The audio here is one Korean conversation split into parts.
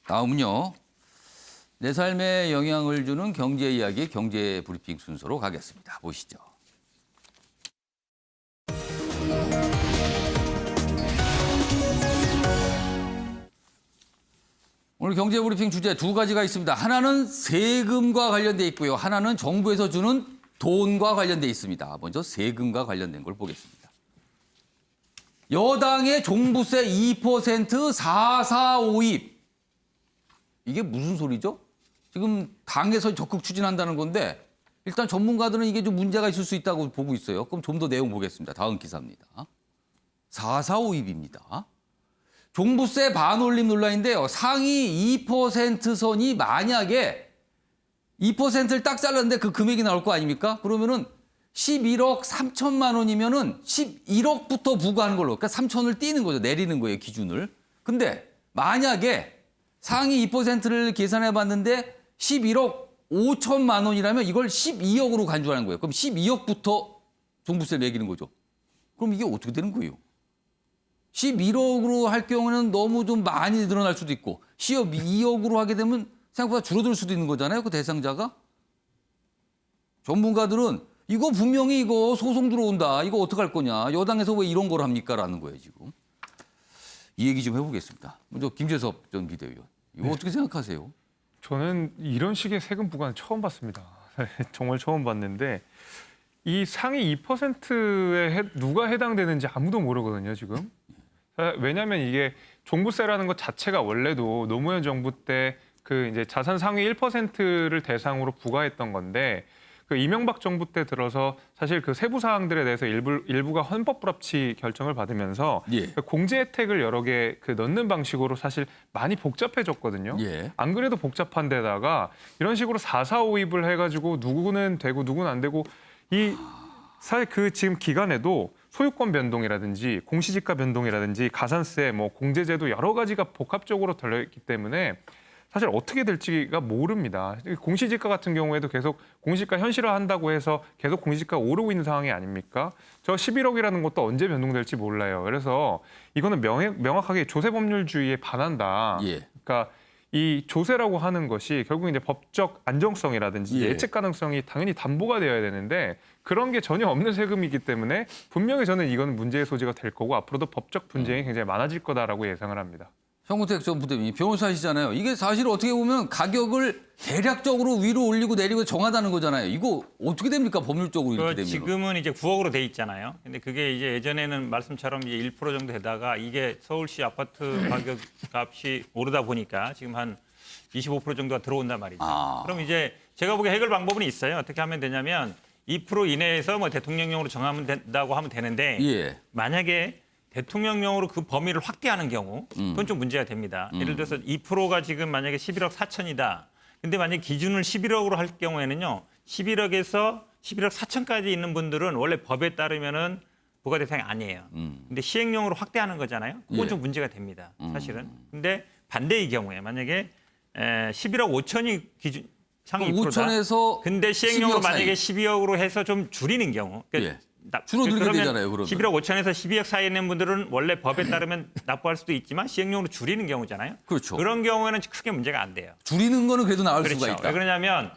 다음은요. 내 삶에 영향을 주는 경제 이야기, 경제 브리핑 순서로 가겠습니다. 보시죠. 오늘 경제 브리핑 주제 두 가지가 있습니다. 하나는 세금과 관련돼 있고요. 하나는 정부에서 주는 돈과 관련돼 있습니다. 먼저 세금과 관련된 걸 보겠습니다. 여당의 종부세 2% 4,4,5입. 이게 무슨 소리죠? 지금 당에서 적극 추진한다는 건데 일단 전문가들은 이게 좀 문제가 있을 수 있다고 보고 있어요. 그럼 좀 더 내용 보겠습니다. 다음 기사입니다. 4,4,5입입니다. 종부세 반올림 논란인데요. 상위 2% 선이 만약에 2%를 딱 잘랐는데 그 금액이 나올 거 아닙니까? 그러면은 11억 3천만 원이면은 11억부터 부과하는 걸로. 그러니까 3천을 띄는 거죠. 내리는 거예요, 기준을. 근데 만약에 상위 2%를 계산해 봤는데 11억 5천만 원이라면 이걸 12억으로 간주하는 거예요. 그럼 12억부터 종부세를 매기는 거죠. 그럼 이게 어떻게 되는 거예요? 11억으로 할 경우는 너무 좀 많이 늘어날 수도 있고 12억으로 하게 되면 생각보다 줄어들 수도 있는 거잖아요. 그 대상자가. 전문가들은 이거 분명히 이거 소송 들어온다. 이거 어떡할 거냐. 여당에서 왜 이런 걸 합니까? 라는 거예요, 지금. 이 얘기 좀 해보겠습니다. 먼저 김재섭 전 비대위원. 이거 어떻게 생각하세요? 저는 이런 식의 세금 부과는 처음 봤습니다. 정말 처음 봤는데 이 상위 2%에 누가 해당되는지 아무도 모르거든요, 지금. 왜냐하면 이게 종부세라는 것 자체가 원래도 노무현 정부 때 그 이제 자산 상위 1%를 대상으로 부과했던 건데 그 이명박 정부 때 들어서 사실 그 세부 사항들에 대해서 일부가 헌법 불합치 결정을 받으면서 예. 그 공제 혜택을 여러 개 그 넣는 방식으로 사실 많이 복잡해졌거든요. 예. 안 그래도 복잡한 데다가 이런 식으로 4,4,5입을 해가지고 누구는 되고 누구는 안 되고 이 사실 그 지금 기간에도 소유권 변동이라든지 공시지가 변동이라든지 가산세, 뭐 공제제도 여러 가지가 복합적으로 들어있기 때문에 사실 어떻게 될지가 모릅니다. 공시지가 같은 경우에도 계속 공시지가 현실화한다고 해서 계속 공시지가가 오르고 있는 상황이 아닙니까? 저 11억이라는 것도 언제 변동될지 몰라요. 그래서 이거는 명확하게 조세법률주의에 반한다. 예. 그러니까 이 조세라고 하는 것이 결국 이제 법적 안정성이라든지 예. 예측 가능성이 당연히 담보가 되어야 되는데 그런 게 전혀 없는 세금이기 때문에 분명히 저는 이건 문제의 소지가 될 거고 앞으로도 법적 분쟁이 굉장히 많아질 거다라고 예상을 합니다. 현근택 전 부대변인 변호사시잖아요. 이게 사실 어떻게 보면 가격을 대략적으로 위로 올리고 내리고 정하다는 거잖아요. 이거 어떻게 됩니까? 법률적으로 이렇게 되면. 지금은 이제 9억으로 돼 있잖아요. 근데 그게 이제 예전에는 말씀처럼 이제 1% 정도 되다가 이게 서울시 아파트 가격 값이 오르다 보니까 지금 한 25% 정도가 들어온단 말이죠. 그럼 이제 제가 보기에 해결 방법은 있어요. 어떻게 하면 되냐면 2% 이내에서 뭐 대통령령으로 정하면 된다고 하면 되는데 예. 만약에 대통령령으로 그 범위를 확대하는 경우 그건 좀 문제가 됩니다. 예를 들어서 2%가 지금 만약에 11억 4천이다. 근데 만약에 기준을 11억으로 할 경우에는요. 11억에서 11억 4천까지 있는 분들은 원래 법에 따르면은 부과 대상이 아니에요. 근데 시행령으로 확대하는 거잖아요. 그건 예. 좀 문제가 됩니다. 사실은. 근데 반대의 경우에 만약에 11억 5천이 기준 상위 2%다. 5천에서 근데 시행령으로 12억 사이. 만약에 12억으로 해서 좀 줄이는 경우. 그러니까 예. 줄어들게 되잖아요, 그러면. 11억 5천에서 12억 사이에 있는 분들은 원래 법에 따르면 납부할 수도 있지만 시행령으로 줄이는 경우잖아요. 그렇죠. 그런 경우에는 크게 문제가 안 돼요. 줄이는 거는 그래도 나을 그렇죠. 수가 있다. 왜 그러냐면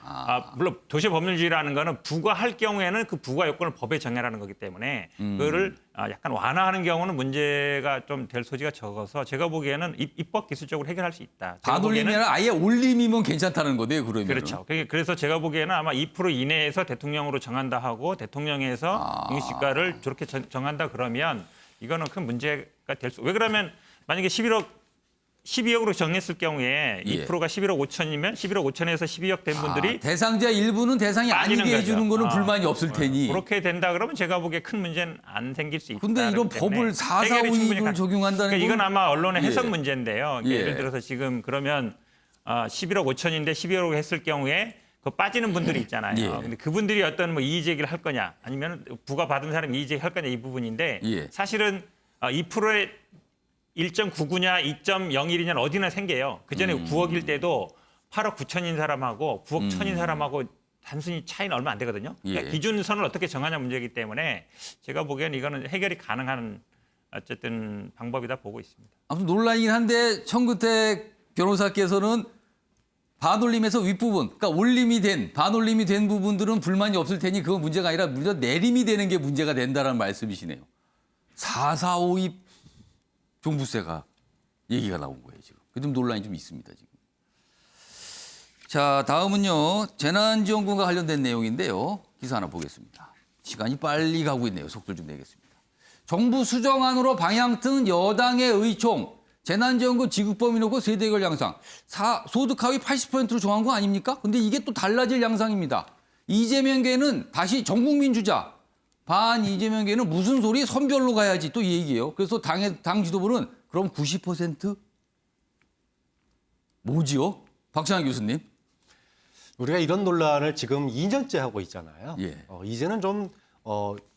물론 도시법률주의라는 거는 부과할 경우에는 그 부과 요건을 법에 정해라는 거기 때문에 그거를 약간 완화하는 경우는 문제가 좀 될 소지가 적어서 제가 보기에는 입법 기술적으로 해결할 수 있다. 제가 반올림이나 아예 올림이면 괜찮다는 거네요, 그러면. 그렇죠. 그래서 제가 보기에는 아마 2% 이내에서 대통령으로 정한다 하고 대통령에서 공시지가를 저렇게 정한다 그러면 이거는 큰 문제가 될 수. 왜 그러면 만약에 12억으로 정했을 경우에 예. 2%가 11억 5천이면 11억 5천에서 12억 된 분들이 대상자 일부는 대상이 빠지는 아니게 거죠. 해주는 거는 불만이 없을 테니. 그렇게 된다 그러면 제가 보기에 큰 문제는 안 생길 수 있다. 근데 이런 법을 4,4,5입을 적용한다는 그러니까 이건 건 아마 언론의 해석 예. 문제인데요. 예. 예를 들어서 지금 그러면 11억 5천인데 12억으로 했을 경우에 그 빠지는 분들이 있잖아요. 예. 근데 그분들이 어떤 뭐 이의 제기를 할 거냐 아니면 부가 받은 사람이 이의 제기할 거냐 이 부분인데 예. 사실은 2%의 1.99냐 2.01이냐 어디나 생겨요. 그전에 9억일 때도 8억 9천인 사람하고 9억 1천인 사람하고 단순히 차이는 얼마 안 되거든요. 그러니까 예. 기준선을 어떻게 정하냐 문제이기 때문에 제가 보기에는 이거는 해결이 가능한 어쨌든 방법이다 보고 있습니다. 아무튼 논란이긴 한데 현근택 변호사께서는 반올림에서 윗부분, 그러니까 올림이 된, 반올림이 된 부분들은 불만이 없을 테니 그건 문제가 아니라 문제 내림이 되는 게 문제가 된다는 말씀이시네요. 4452 종부세가 얘기가 나온 거예요, 지금. 그 좀 논란이 좀 있습니다, 지금. 자, 다음은요. 재난지원금과 관련된 내용인데요. 기사 하나 보겠습니다. 시간이 빨리 가고 있네요. 속도를 좀 내겠습니다. 정부 수정안으로 방향 튼 여당의 의총. 재난지원금 지급 범위 놓고 세대별 양상. 소득 하위 80%로 정한 거 아닙니까? 근데 이게 또 달라질 양상입니다. 이재명계는 다시 전국민 주자. 반 이재명계는 무슨 소리? 선별로 가야지 또 이 얘기예요. 그래서 당 지도부는 그럼 90%? 뭐지요? 박찬환 교수님. 우리가 이런 논란을 지금 2년째 하고 있잖아요. 예. 이제는 좀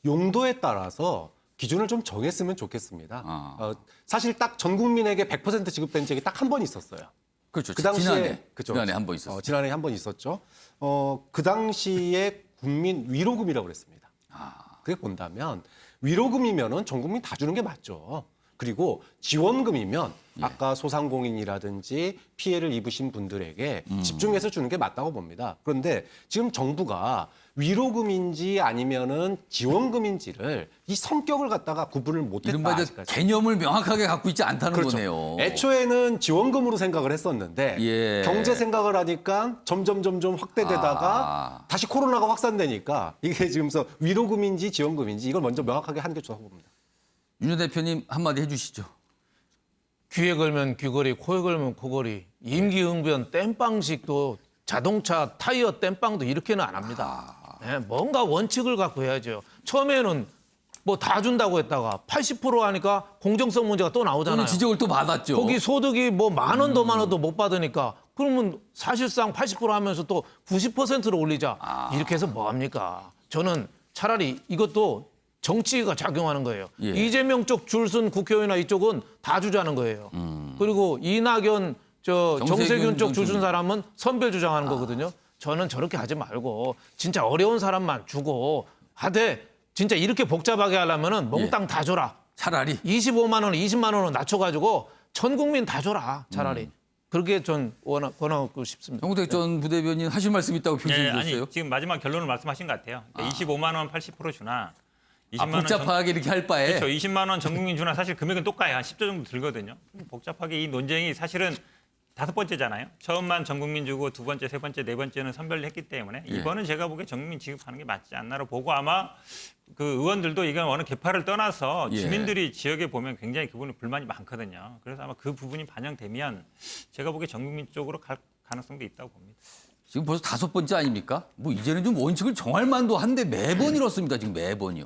용도에 따라서 기준을 좀 정했으면 좋겠습니다. 사실 딱 전 국민에게 100% 지급된 적이 딱 한 번 있었어요. 그렇죠. 그 당시에 지난해 한 번 있었어요. 지난해 한 번 있었죠. 그 당시에 국민 위로금이라고 그랬습니다. 그게 본다면 위로금이면은 전 국민 다 주는 게 맞죠. 그리고 지원금이면 아까 소상공인이라든지 피해를 입으신 분들에게 집중해서 주는 게 맞다고 봅니다. 그런데 지금 정부가 위로금인지 아니면은 지원금인지를 이 성격을 갖다가 구분을 못했다. 이른바 이제 아직까지. 개념을 명확하게 갖고 있지 않다는 그렇죠. 거네요. 애초에는 지원금으로 생각을 했었는데 예. 경제 생각을 하니까 점점 확대되다가 다시 코로나가 확산되니까 이게 지금서 위로금인지 지원금인지 이걸 먼저 명확하게 하는 게 좋다고 봅니다. 윤 전 대표님 한마디 해주시죠. 귀에 걸면 귀걸이, 코에 걸면 코걸이, 임기응변 땜빵식도 자동차 타이어 땜빵도 이렇게는 안 합니다. 예, 뭔가 원칙을 갖고 해야죠. 처음에는 뭐 다 준다고 했다가 80% 하니까 공정성 문제가 또 나오잖아요. 저는 지적을 또 받았죠. 거기 소득이 뭐 10,000원 더 많아도 못 받으니까 그러면 사실상 80% 하면서 또 90%로 올리자. 이렇게 해서 뭐 합니까? 저는 차라리 이것도 정치가 작용하는 거예요. 예. 이재명 쪽 줄 쓴 국회의원이나 이쪽은 다 주자는 거예요. 그리고 이낙연, 정세균 쪽 줄 쓴 사람은 선별 주장하는 거거든요. 저는 저렇게 하지 말고 진짜 어려운 사람만 주고 하되 진짜 이렇게 복잡하게 하려면은 몽땅 다 줘라. 차라리. 25만 원, 20만 원을 낮춰가지고 전 국민 다 줘라. 차라리. 그렇게 전 권하고 싶습니다. 정우택 전 부대변인 하실 말씀 있다고 표시해 네, 주셨어요. 아니 지금 마지막 결론을 말씀하신 것 같아요. 그러니까 25만 원 80% 주나 20만 원 복잡하게 이렇게 할 바에. 그렇죠. 20만 원 전 국민 주나 사실 금액은 똑같아요. 한 10조 정도 들거든요. 복잡하게 이 논쟁이 사실은 5번째잖아요. 처음만 전 국민 주고 두 번째, 세 번째, 네 번째는 선별을 했기 때문에 예. 이번은 제가 보기에 전 국민 지급하는 게 맞지 않나로 보고 아마 그 의원들도 이건 어느 계파를 떠나서 예. 주민들이 지역에 보면 굉장히 그 부분에 불만이 많거든요. 그래서 아마 그 부분이 반영되면 제가 보기에 전 국민 쪽으로 갈 가능성도 있다고 봅니다. 지금 벌써 5번째 아닙니까? 뭐 이제는 좀 원칙을 정할 만도 한데 매번 이렇습니다. 지금 매번이요.